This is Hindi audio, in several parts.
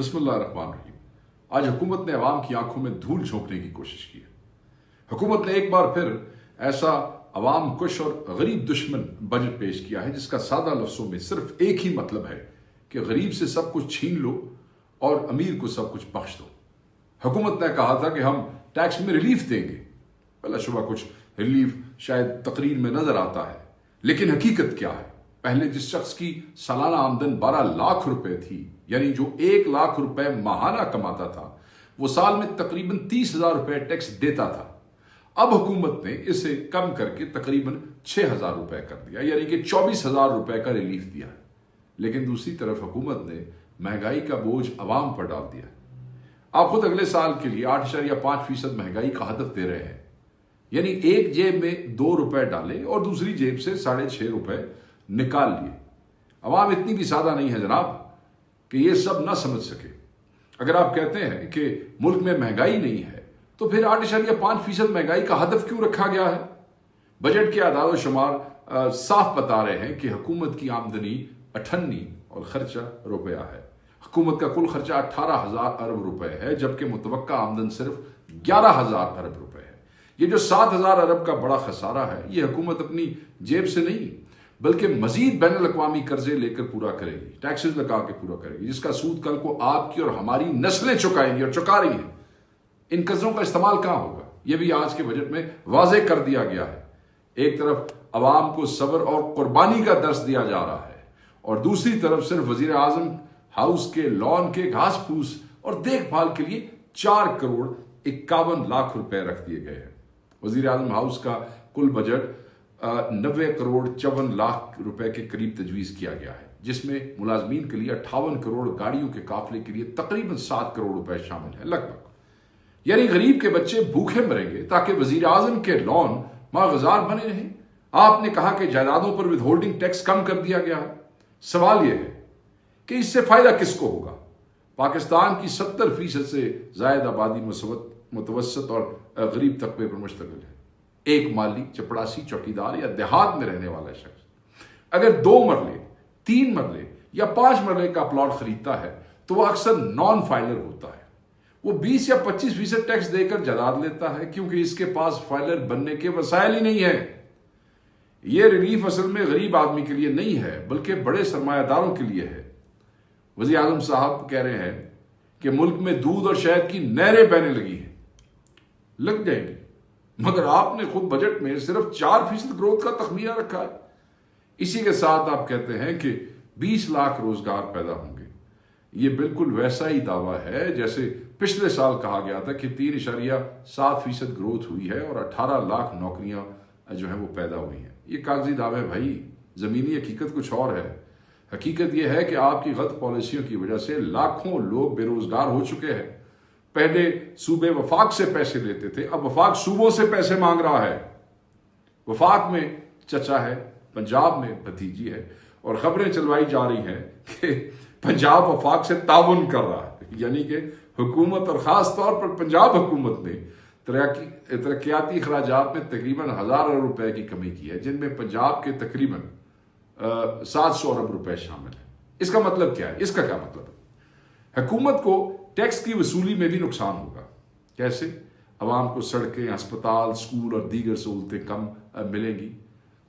बिस्मिल्लाहिर्रहमानिर्रहीम। आज हुकूमत ने अवाम की आंखों में धूल झोंकने की कोशिश की है। हुकूमत ने एक बार फिर ऐसा अवाम कुश और गरीब दुश्मन बजट पेश किया है जिसका सादा लफ्जों में सिर्फ एक ही मतलब है कि गरीब से सब कुछ छीन लो और अमीर को सब कुछ बख्श दो। हुकूमत ने कहा था कि हम टैक्स में रिलीफ देंगे। पहला शुबा कुछ रिलीफ शायद तकरीर में नजर आता है, लेकिन हकीकत क्या है? पहले जिस शख्स की सालाना आमदन 12 लाख रुपए थी, यानी जो 1 लाख रुपए माहाना कमाता था, वो साल में तकरीबन 30,000 रुपए टैक्स देता था। अब हुकूमत ने इसे कम करके तकरीबन 6,000 रुपए कर दिया, यानी कि 24,000 रुपए का रिलीफ दिया है। लेकिन दूसरी तरफ हुकूमत ने महंगाई का बोझ अवाम पर डाल दिया। आप खुद अगले साल के लिए 8.5% महंगाई का हदफ दे रहे हैं, यानी एक जेब में 2 रुपए डाले और दूसरी जेब से 6.5 रुपए निकाल लिए। अवाम इतनी भी सादा नहीं है जनाब कि ये सब ना समझ सके। अगर आप कहते हैं कि मुल्क में महंगाई नहीं है, तो फिर 8.5% महंगाई का हदफ क्यों रखा गया है? बजट के आदाद शुमार साफ बता रहे हैं कि हुकूमत की आमदनी 58 और खर्चा रुपया है। हुकूमत का कुल खर्चा 18,000 अरब रुपए है, जबकि मुतवक्का आमदन सिर्फ 11,000 अरब रुपए है। ये जो 7,000 अरब का बड़ा खसारा है, ये हुकूमत अपनी जेब से नहीं बल्कि मजीद बैनुल अक़वामी कर्जे लेकर पूरा करेगी, टैक्सेस लगा के पूरा करेगी, जिसका सूद कल को आपकी और हमारी नस्लें चुकाएंगी और चुका रही हैं। इन कर्जों का इस्तेमाल कहां होगा, यह भी आज के बजट में वाज़ेह कर दिया गया है। एक तरफ अवाम को सब्र और कुर्बानी का दर्स दिया जा रहा है और दूसरी तरफ सिर्फ वजीर आजम हाउस के लॉन के घास फूस और देखभाल के लिए 4 करोड़ 51 लाख रुपए रख दिए गए हैं। वजीर आजम हाउस का कुल बजट 90 करोड़ 54 लाख रुपए के करीब तजवीज किया गया है, जिसमें मुलाजमीन के लिए 58 करोड़, गाड़ियों के काफिले के लिए तकरीबन 7 करोड़ रुपए शामिल है लगभग। यानी गरीब के बच्चे भूखे मरेंगे ताकि वजीर आजम के लॉन मागजार बने रहें। आपने कहा कि जायदादों पर विद होल्डिंग टैक्स कम कर दिया गया है। सवाल यह है कि इससे फायदा किसको होगा? पाकिस्तान की 70% से ज्यादा आबादी मुतवसत और गरीब तबके पर मुश्तमिल है। एक माली, चपड़ासी, चौकीदार या देहात में रहने वाला शख्स अगर 2 मरले, 3 मरले या 5 मरले का प्लॉट खरीदता है तो वह अक्सर नॉन फाइलर होता है। वो 20 या 25% टैक्स देकर जायदाद लेता है, क्योंकि इसके पास फाइलर बनने के वसाइल ही नहीं है। यह रिलीफ असल में गरीब आदमी के लिए नहीं है बल्कि बड़े सरमायादारों के लिए है। वज़ीर आज़म साहब कह रहे हैं कि मुल्क में दूध और शहद की नहरें बहने लगी हैं। लग जाएंगी, मगर आपने खुद बजट में सिर्फ 4% ग्रोथ का तखमीना रखा है। इसी के साथ आप कहते हैं कि 20 लाख रोजगार पैदा होंगे। ये बिल्कुल वैसा ही दावा है जैसे पिछले साल कहा गया था कि 3.7% ग्रोथ हुई है और 18 लाख नौकरियां जो है वो पैदा हुई हैं। ये कागजी दावे भाई, जमीनी हकीकत कुछ और है। हकीकत यह है कि आपकी गलत पॉलिसियों की वजह से लाखों लोग बेरोजगार हो चुके हैं। पहले सूबे वफाक से पैसे लेते थे, अब वफाक सूबों से पैसे मांग रहा है। वफाक में चचा है, पंजाब में भतीजी है और खबरें चलवाई जा रही हैं कि पंजाब वफाक से ताउन कर रहा है। यानी कि हुकूमत और खास तौर पर पंजाब हुकूमत ने तरक्याती अखराजात में तकरीबन 1,000 अरब रुपए की कमी की है, जिनमें पंजाब के तकरीबन 700 अरब रुपए शामिल है। इसका मतलब क्या है? इसका क्या मतलब है? हुकूमत को टैक्स की वसूली में भी नुकसान होगा। कैसे? अवाम को सड़कें, अस्पताल, स्कूल और दीगर सहूलतें कम मिलेंगी।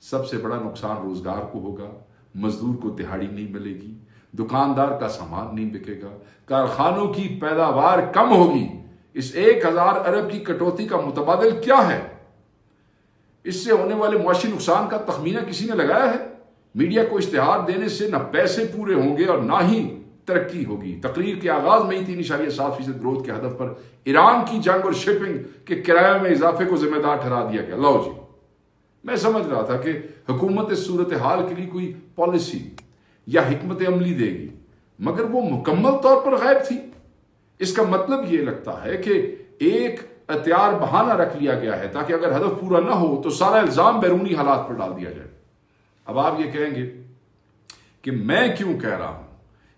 सबसे बड़ा नुकसान रोजगार को होगा। मजदूर को दिहाड़ी नहीं मिलेगी, दुकानदार का सामान नहीं बिकेगा, कारखानों की पैदावार कम होगी। इस 1,000 अरब की कटौती का मुतबादिल क्या है? इससे होने वाले मुआशी नुकसान का तखमीना किसी ने लगाया है? मीडिया को इश्तिहार देने से न पैसे पूरे होंगे और ना ही तरक्की होगी। तकरीर के आगाज में ही 3.7% ग्रोथ के हदफ पर ईरान की जंग और शिपिंग के किराए में इजाफे को जिम्मेदार ठहरा दिया गया। लो जी, मैं समझ रहा था कि हुकूमत इस सूरत हाल के लिए कोई पॉलिसी या हिकमत अमली देगी, मगर वो मुकम्मल तौर पर गायब थी। इसका मतलब ये लगता है कि एक हथियार बहाना रख लिया गया है ताकि अगर हदफ पूरा ना हो तो सारा इल्जाम बैरूनी हालात पर डाल दिया जाए। अब आप ये कहेंगे कि मैं क्यों कह रहा हूं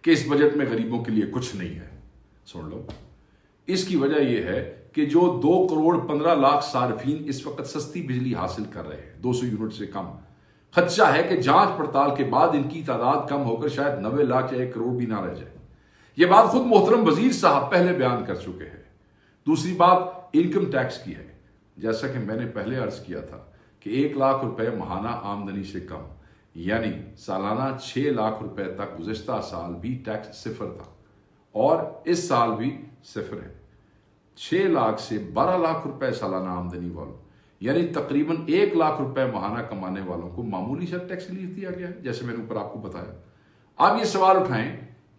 कि इस बजट में गरीबों के लिए कुछ नहीं है। सुन लो, इसकी वजह यह है कि जो 2 करोड़ 15 लाख सार्फिन इस वक्त सस्ती बिजली हासिल कर रहे हैं, 200 यूनिट से कम, खदशा है कि जांच पड़ताल के बाद इनकी तादाद कम होकर शायद 90 लाख या 1 करोड़ भी ना रह जाए। यह बात खुद मोहतरम वजीर साहब पहले बयान कर चुके हैं। दूसरी बात इनकम टैक्स की है। जैसा कि मैंने पहले अर्ज किया था कि 1 लाख रुपए माहाना आमदनी से कम यानी सालाना 6 लाख रुपए तक गुज़िश्ता साल भी टैक्स सिफर था और इस साल भी सिफर है। 6 लाख से 12 लाख रुपए सालाना आमदनी वालों यानी तकरीबन 1 लाख रुपए माहाना कमाने वालों को मामूली सा टैक्स रिलीफ दिया गया है, जैसे मैंने ऊपर आपको बताया। आप ये सवाल उठाएं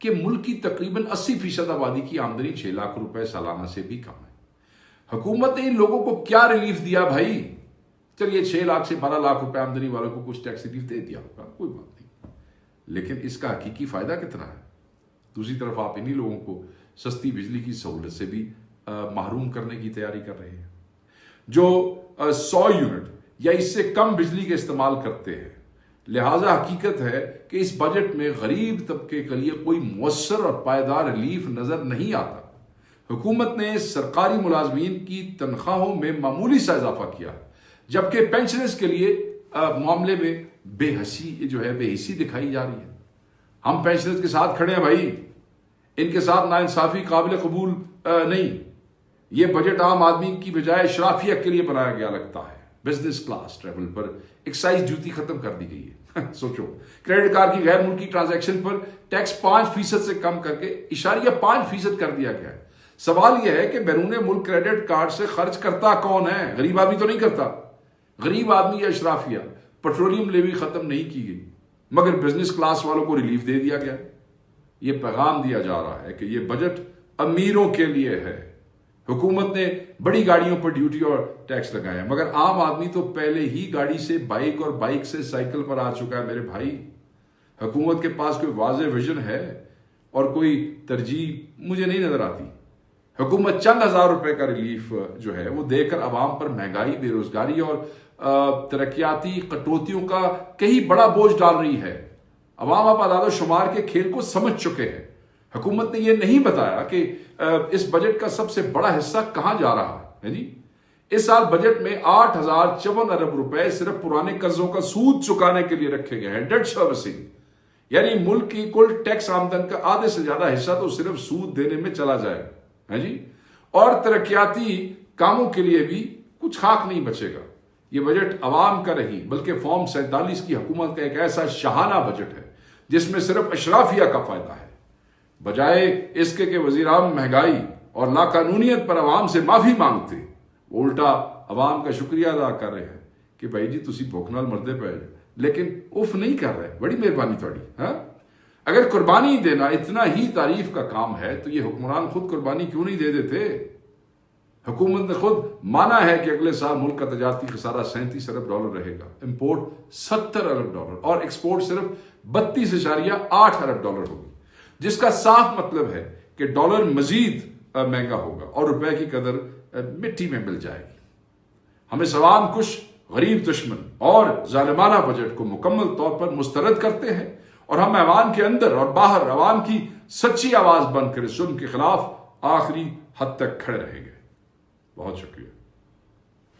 कि मुल्क की तकरीबन 80% आबादी की आमदनी 6 लाख रुपए सालाना से भी कम है। हुकूमत ने इन लोगों को क्या रिलीफ दिया भाई? चलिए 6 लाख से 12 लाख रुपए आमदनी वालों को कुछ टैक्स रिलीफ दे दिया होगा, कोई बात नहीं, लेकिन इसका हकीकी फायदा कितना है? दूसरी तरफ आप इन्हीं लोगों को सस्ती बिजली की सहूलत से भी महरूम करने की तैयारी कर रहे हैं। जो 100 यूनिट या इससे कम बिजली के इस्तेमाल करते हैं। लिहाजा हकीकत है कि इस बजट में गरीब तबके के लिए कोई मुअस्सर और पायदार रिलीफ नजर नहीं आता। हुकूमत ने सरकारी मुलाजमीन की तनख्वाहों में मामूली सा इजाफा किया, जबकि पेंशनर्स के लिए मामले में बेहिसी दिखाई जा रही है। हम पेंशनर्स के साथ खड़े हैं भाई, इनके साथ नाइंसाफी काबिल कबूल नहीं। ये बजट आम आदमी की बजाय इशराफिया के लिए बनाया गया लगता है। बिजनेस क्लास ट्रेवल पर एक्साइज ड्यूटी खत्म कर दी गई है। सोचो, क्रेडिट कार्ड की गैर मुल्की ट्रांजैक्शन पर टैक्स 5% से कम करके 0.5% कर दिया गया है। सवाल यह है कि बैरून मुल्क क्रेडिट कार्ड से खर्च करता कौन है? गरीब आदमी तो नहीं करता। गरीब आदमी या इशराफिया। पेट्रोलियम लेवी खत्म नहीं की गई, मगर बिजनेस क्लास वालों को रिलीफ दे दिया गया। यह पैगाम दिया जा रहा है कि यह बजट अमीरों के लिए है। हुकूमत ने बड़ी गाड़ियों पर ड्यूटी और टैक्स लगाया, मगर आम आदमी तो पहले ही गाड़ी से बाइक और बाइक से साइकिल पर आ चुका है। मेरे भाई, हुकूमत के पास कोई वाज़ेह विजन है और कोई तरजीह मुझे नहीं नजर आती। हुकूमत चंद हजार रुपए का रिलीफ जो है वो देकर अवाम पर महंगाई, बेरोजगारी और तरक्याती कटौतियों का कहीं बड़ा बोझ डाल रही है। अवाम अब आदाद शुमार के खेल को समझ चुके हैं। हुकूमत ने यह नहीं बताया कि इस बजट का सबसे बड़ा हिस्सा कहां जा रहा है जी। इस साल बजट में 8,054 अरब रुपए सिर्फ पुराने कर्जों का सूद चुकाने के लिए रखे गए हैं। डेट सर्विसिंग यानी मुल्क की कुल टैक्स आमदन का आधे से ज्यादा हिस्सा तो सिर्फ सूद देने में चला जाएगा है जी। और तरक्याती कामों के लिए भी कुछ खाक नहीं बचेगा। यह बजट अवाम का नहीं बल्कि फॉर्म 47 की हुकूमत का एक ऐसा शाहाना बजट है जिसमें सिर्फ अशराफिया का फायदा है। बजाय इसके के वजीराम महंगाई और लाकानूनियत पर अवाम से माफी मांगते, वो उल्टा अवाम का शुक्रिया अदा कर रहे हैं कि भाई जी तुसी भुख नाल मरदे पे, लेकिन उफ नहीं कर रहे। बड़ी मेहरबानी थोड़ी। हाँ, अगर कुर्बानी देना इतना ही तारीफ का काम है तो ये हुक्मरान खुद कुर्बानी क्यों नहीं दे देते? हुकूमत ने खुद माना है कि अगले साल मुल्क का तजारती खसारा 37 अरब डॉलर रहेगा, इंपोर्ट 70 अरब डॉलर और एक्सपोर्ट सिर्फ 32.8 अरब डॉलर होगी, जिसका साफ मतलब है कि डॉलर मजीद महंगा होगा और रुपए की कदर मिट्टी में मिल जाएगी। हमें सवाम कुश, गरीब दुश्मन और जालिमाना बजट को मुकम्मल तौर पर मुस्तरद करते हैं और हम ऐवान के अंदर और बाहर अवाम की सच्ची आवाज बनकर जुल्म के खिलाफ आखिरी हद तक खड़े रहेंगे। बहुत शुक्रिया।